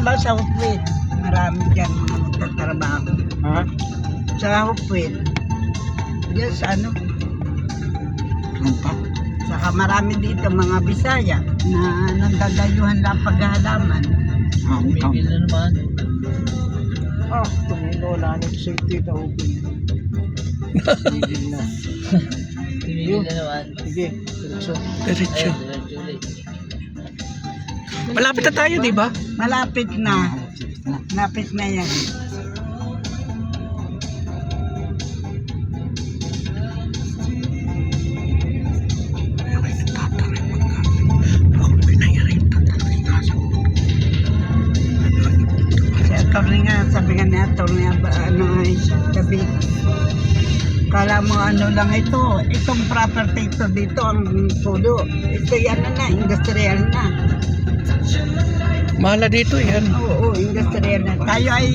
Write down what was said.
nagtatrabaho sa Hopewell. Marami dyan mga nagtatrabaho. Ha? Sa Hopewell. Diyan sa ano. Saka marami dito mga Bisaya na nagdadayuhan lang paghahalaman. Tumigil na naman. Tumilo na ng safety na open. Tumigil na. Tumigil na naman. Sige, diretso. Diretso. Ayun, diretso ulit. Malapit na tayo, di ba? Malapit na. Malapit na yan. Si attorney nga, sabi nga ni attorney, sabi, kala mo ano lang ito, itong property ito dito, ang pulo. Ito yan na, industrial na. Mahal na dito yan. Oo, industrial na. Tayo ay